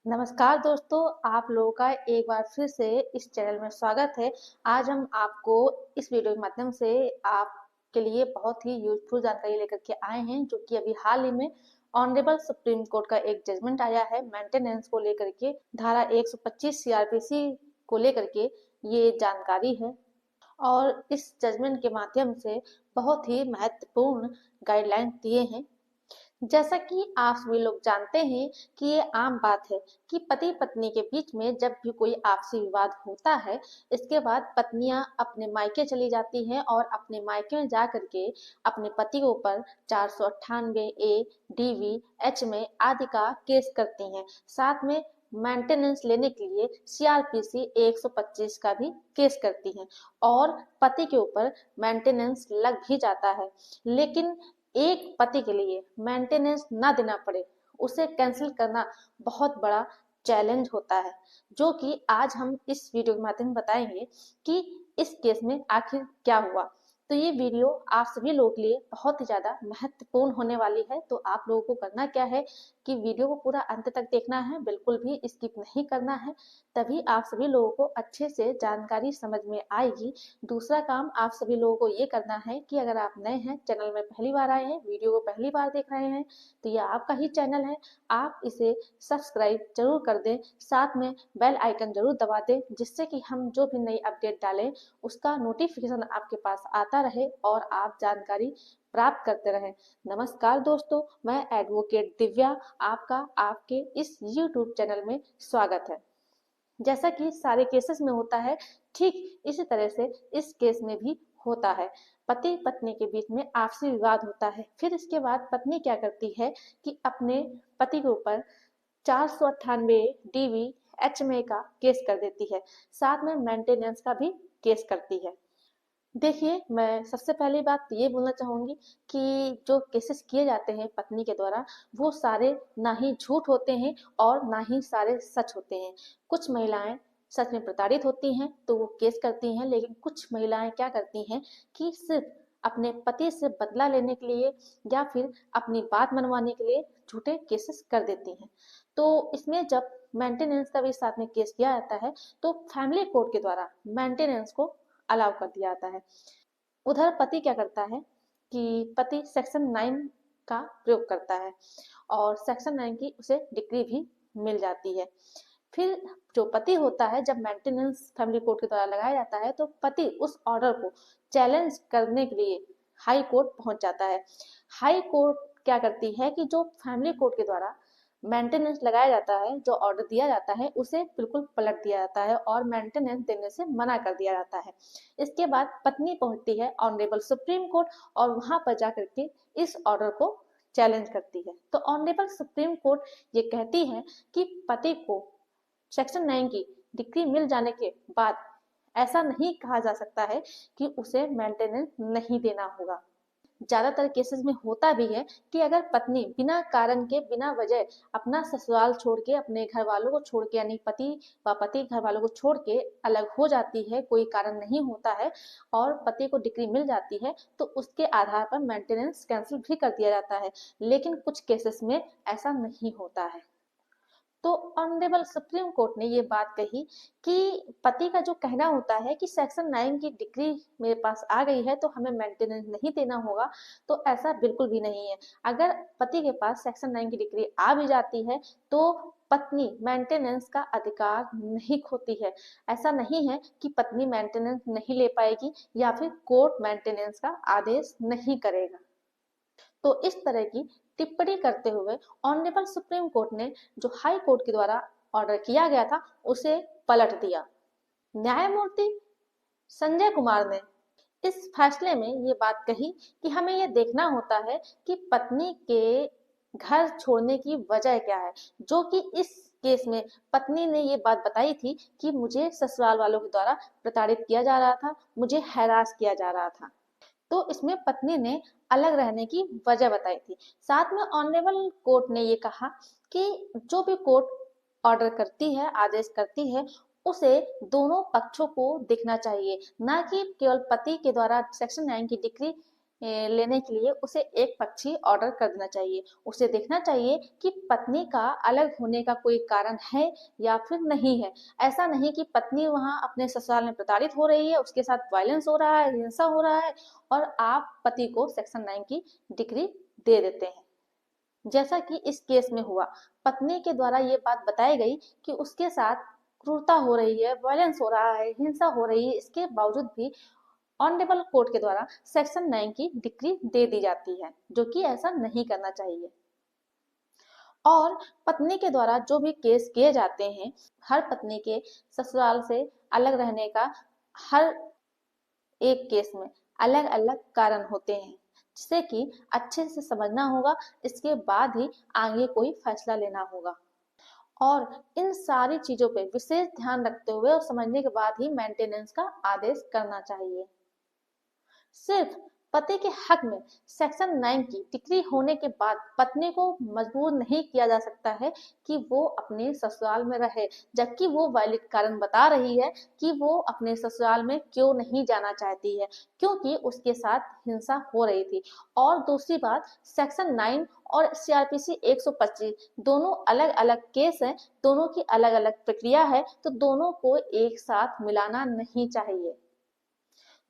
नमस्कार दोस्तों, आप लोगों का एक बार फिर से इस चैनल में स्वागत है। आज हम आपको इस वीडियो के माध्यम से आपके लिए बहुत ही यूजफुल जानकारी लेकर के आए हैं, जो कि अभी हाल ही में ऑनरेबल सुप्रीम कोर्ट का एक जजमेंट आया है मेंटेनेंस को लेकर के। धारा 125 सीआरपीसी को लेकर के ये जानकारी है और इस जजमेंट के माध्यम से बहुत ही महत्वपूर्ण गाइडलाइन दिए हैं। जैसा कि आप सभी लोग जानते हैं कि ये आम बात है कि पति पत्नी के बीच में जब भी कोई आपसी विवाद होता है, इसके बाद पत्नियां अपने मायके चली जाती हैं और अपने मायके में जा करके अपने पति के ऊपर 498 ए, डीवी, एच में आदि का केस करती हैं। साथ में मेंटेनेंस लेने के लिए सीआरपीसी 125 का भी केस करती हैं और पति के ऊपर मेंटेनेंस लग भी जाता है। लेकिन एक पति के लिए मेंटेनेंस ना देना पड़े, उसे कैंसिल करना बहुत बड़ा चैलेंज होता है, जो कि आज हम इस वीडियो के माध्यम में बताएंगे कि इस केस में आखिर क्या हुआ। तो ये वीडियो आप सभी लोगों के लिए बहुत ही ज्यादा महत्वपूर्ण होने वाली है। तो आप लोगों को करना क्या है कि वीडियो को पूरा अंत तक देखना है, बिल्कुल भी स्किप नहीं करना है, तभी आप सभी लोगों को अच्छे से जानकारी समझ में आएगी। दूसरा काम आप सभी लोगों को ये करना है कि अगर आप नए हैं, चैनल में पहली बार आए हैं, वीडियो को पहली बार देख रहे हैं, तो यह आपका ही चैनल है, आप इसे सब्सक्राइब जरूर कर दें, साथ में बेल आइकन जरूर दबा दें, जिससे कि हम जो भी नई अपडेट डालें उसका नोटिफिकेशन आपके पास आता रहे और आप जानकारी प्राप्त करते रहें। नमस्कार दोस्तों, मैं एडवोकेट दिव्या आपका आपके इस YouTube चैनल में स्वागत है। जैसा कि सारे केसेस में होता है, ठीक इसी तरह से इस केस में भी होता है। पति पत्नी के बीच में आपसी विवाद होता है, फिर इसके बाद पत्नी क्या करती है कि अपने पति के ऊपर 498 डीवी एच में का केस कर देती है, साथ में मेंटेनेंस का भी केस करती है। देखिए, मैं सबसे पहली बात ये बोलना चाहूंगी कि जो केसेस किए जाते हैं पत्नी के द्वारा, वो सारे ना ही झूठ होते हैं और ना ही सारे सच होते हैं। कुछ महिलाएं सच में प्रताड़ित होती हैं तो वो केस करती हैं, लेकिन कुछ महिलाएं क्या करती हैं कि सिर्फ अपने पति से बदला लेने के लिए या फिर अपनी बात मनवाने के लिए झूठे केसेस कर देती हैं। तो इसमें जब मेंटेनेंस का भी साथ में केस किया जाता है, तो फैमिली कोर्ट के द्वारा मेंटेनेंस को अलाउ कर दिया जाता है। उधर पति क्या करता है कि पति सेक्शन 9 का प्रयोग करता है और सेक्शन 9 की उसे डिग्री भी मिल जाती है। फिर जो पति होता है, जब मेंटेनेंस फैमिली कोर्ट के द्वारा लगाया जाता है, तो पति उस ऑर्डर को चैलेंज करने के लिए हाई कोर्ट पहुंच जाता है। हाई कोर्ट क्या करती है कि जो फैमिली कोर्ट के द्वारा मेंटेनेंस लगाया जाता है, जो ऑर्डर दिया जाता है, उसे बिल्कुल पलट दिया जाता है और मेंटेनेंस देने से मना कर दिया जाता है। इसके बाद पत्नी पहुंचती है ऑनरेबल सुप्रीम कोर्ट और वहां पर जाकर के इस ऑर्डर को चैलेंज करती है। तो ऑनरेबल सुप्रीम कोर्ट ये कहती है कि पति को सेक्शन 9 की डिग्री मिल जाने के बाद ऐसा नहीं कहा जा सकता है कि उसे मेंटेनेंस नहीं देना होगा। ज्यादातर केसेस में होता भी है कि अगर पत्नी बिना कारण के, बिना वजह अपना ससुराल छोड़ के, अपने घर वालों को छोड़ के, यानी पति व पति घर वालों को छोड़ के अलग हो जाती है, कोई कारण नहीं होता है और पति को डिग्री मिल जाती है, तो उसके आधार पर मेंटेनेंस कैंसिल भी कर दिया जाता है। लेकिन कुछ केसेस में ऐसा नहीं होता है। तो ऑनरेबल सुप्रीम कोर्ट ने ये बात कही कि पति का जो कहना होता है कि सेक्शन 9 की डिग्री मेरे पास आ गई है तो हमें मेंटेनेंस नहीं देना होगा, तो ऐसा बिल्कुल भी नहीं है। अगर पति के पास सेक्शन 9 की डिग्री आ भी जाती है तो पत्नी मेंटेनेंस का अधिकार नहीं खोती है। ऐसा नहीं है कि पत्नी मेंटेनेंस नहीं ले पाएगी या फिर कोर्ट मेंटेनेंस का आदेश नहीं करेगा। तो इस तरह की टिप्पणी करते हुए ऑनरेबल सुप्रीम कोर्ट ने जो हाई कोर्ट के द्वारा ऑर्डर किया गया था उसे पलट दिया। न्यायमूर्ति संजय कुमार ने इस फैसले में ये बात कही कि हमें ये देखना होता है कि पत्नी के घर छोड़ने की वजह क्या है, जो कि इस केस में पत्नी ने ये बात बताई थी कि मुझे ससुराल वालों के द्वारा प्रताड़ित किया जा रहा था, मुझे हैरास किया जा रहा था। तो इसमें पत्नी ने अलग रहने की वजह बताई थी। साथ में ऑनरेबल कोर्ट ने ये कहा कि जो भी कोर्ट ऑर्डर करती है, आदेश करती है, उसे दोनों पक्षों को देखना चाहिए, ना कि केवल पति के द्वारा सेक्शन 9 की डिग्री लेने के लिए उसे एक पक्षी ऑर्डर कर देना चाहिए। उसे देखना चाहिए कि पत्नी का अलग होने का कोई कारण है या फिर नहीं है। ऐसा नहीं कि पत्नी वहाँ अपने ससुराल में प्रताड़ित हो रही है, उसके साथ वायलेंस हो रहा है, हिंसा हो रहा है और आप पति को सेक्शन 9 की डिग्री दे देते हैं। जैसा कि इस केस में हुआ, पत्नी के द्वारा ये बात बताई गई कि उसके साथ क्रूरता हो रही है, वायलेंस हो रहा है, हिंसा हो रही है, इसके बावजूद भी ऑनरेबल कोर्ट के द्वारा सेक्शन 9 की डिग्री दे दी जाती है, जो कि ऐसा नहीं करना चाहिए। और पत्नी के द्वारा जो भी केस किए जाते हैं, हर पत्नी के ससुराल से अलग रहने का हर एक केस में अलग अलग कारण होते हैं, जिसे कि अच्छे से समझना होगा, इसके बाद ही आगे कोई फैसला लेना होगा। और इन सारी चीजों पे विशेष ध्यान रखते हुए और समझने के बाद ही मेंटेनेंस का आदेश करना चाहिए। सिर्फ पति के हक में सेक्शन 9 की डिग्री होने के बाद पत्नी को मजबूर नहीं किया जा सकता है कि वो अपने ससुराल में रहे, जबकि वो वैलिड कारण बता रही है कि वो अपने ससुराल में क्यों नहीं जाना चाहती है, क्योंकि उसके साथ हिंसा हो रही थी। और दूसरी बात, सेक्शन 9 और सीआरपीसी 125 दोनों अलग अलग केस हैं, दोनों की अलग अलग प्रक्रिया है, तो दोनों को एक साथ मिलाना नहीं चाहिए।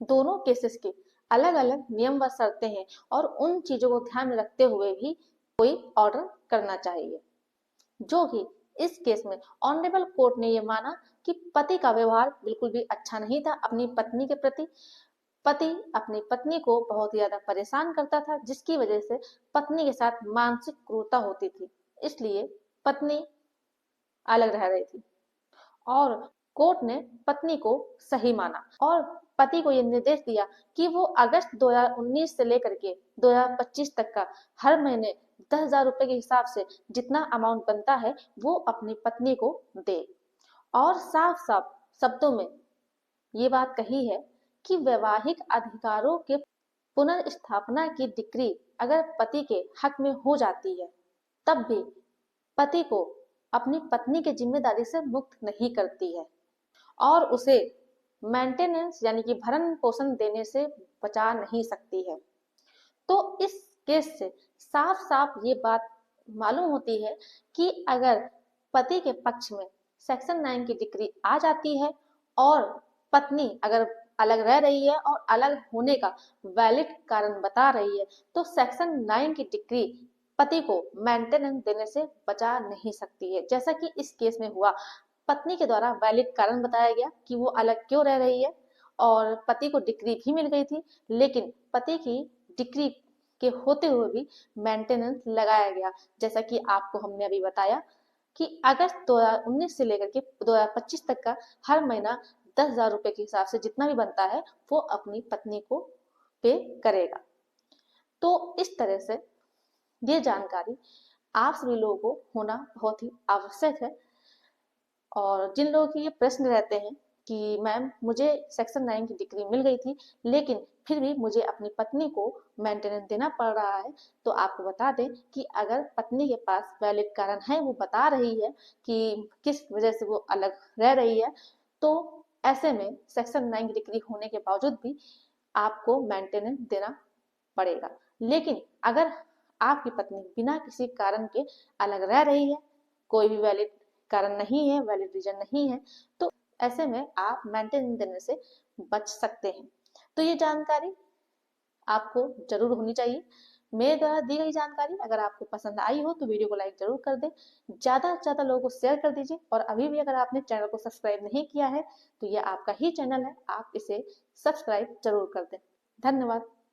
दोनों केसेस के अलग अलग नियम व शर्तें हैं और उन चीजों को ध्यान में रखते हुए भी कोई ऑर्डर करना चाहिए। जो कि इस केस में ऑनरेबल कोर्ट ने यह माना कि पति का व्यवहार बिल्कुल भी अच्छा नहीं था अपनी पत्नी के प्रति। पति अपनी पत्नी को बहुत ज्यादा परेशान करता था, जिसकी वजह से पत्नी के साथ मानसिक क्रूरता होती थी, इसलिए पत्नी अलग रह रही थी। और कोर्ट ने पत्नी को सही माना और पति को यह निर्देश दिया कि वो अगस्त 2019 से लेकर के 2025 तक का हर महीने 10,000 रुपए के हिसाब से जितना अमाउंट बनता है वो अपनी पत्नी को दे। और साफ साफ शब्दों में ये बात कही है कि वैवाहिक अधिकारों के पुनर्स्थापना की डिग्री अगर पति के हक में हो जाती है, तब भी पति को अपनी पत्नी की जिम्मेदारी से मुक्त नहीं करती है और उसे मेंटेनेंस यानी कि भरण पोषण देने से बचा नहीं सकती है। तो इस केस से साफ साफ ये बात मालूम होती है कि अगर पति के पक्ष में सेक्शन 9 की डिग्री आ जाती है और पत्नी अगर अलग रह रही है और अलग होने का वैलिड कारण बता रही है, तो सेक्शन 9 की डिग्री पति को मेंटेनेंस देने से बचा नहीं सकती है। जैसा कि इस केस में हुआ, पत्नी के द्वारा वैलिड कारण बताया गया कि वो अलग क्यों रह रही है और पति को डिग्री भी मिल गई थी, लेकिन पति की डिग्री के होते हुए भी मेंटेनेंस लगाया गया। जैसा कि आपको हमने अभी बताया कि अगस्त 2019 से लेकर के 2025 तक का हर महीना 10,000 रुपए के हिसाब से जितना भी बनता है वो अपनी पत्नी को पे करेगा। तो इस तरह से ये जानकारी आप सभी लोगों को होना बहुत ही आवश्यक है। और जिन लोगों के ये प्रश्न रहते हैं कि मैम मुझे सेक्शन 9 की डिग्री मिल गई थी लेकिन फिर भी मुझे अपनी पत्नी को मेंटेनेंस देना पड़ रहा है, तो आपको बता दें कि अगर पत्नी के पास वैलिड कारण है, वो बता रही है कि किस वजह से वो अलग रह रही है, तो ऐसे में सेक्शन 9 की डिग्री होने के बावजूद भी आपको मेंटेनेंस देना पड़ेगा। लेकिन अगर आपकी पत्नी बिना किसी कारण के अलग रह रही है, कोई भी वैलिड कारण नहीं है, वैलिड रीजन नहीं है, तो ऐसे में आप मेंटेनेंस देने से बच सकते हैं। तो ये जानकारी आपको जरूर होनी चाहिए। मेरे द्वारा दी गई जानकारी अगर आपको पसंद आई हो तो वीडियो को लाइक जरूर कर दें, ज्यादा से ज्यादा लोगों को शेयर कर दीजिए और अभी भी अगर आपने चैनल को सब्सक्राइब नहीं किया है तो ये आपका ही चैनल है, आप इसे सब्सक्राइब जरूर कर दें। धन्यवाद।